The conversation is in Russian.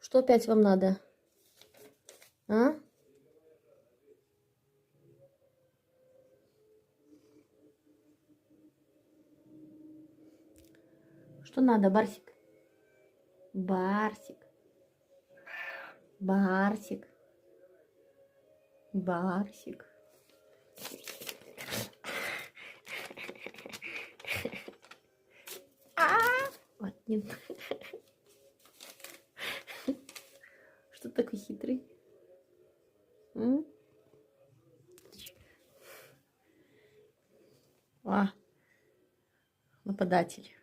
Что опять вам надо? А? Что надо, Барсик? Барсик. Барсик. Барсик. Вот, нет. Что такой хитрый? Нападатель.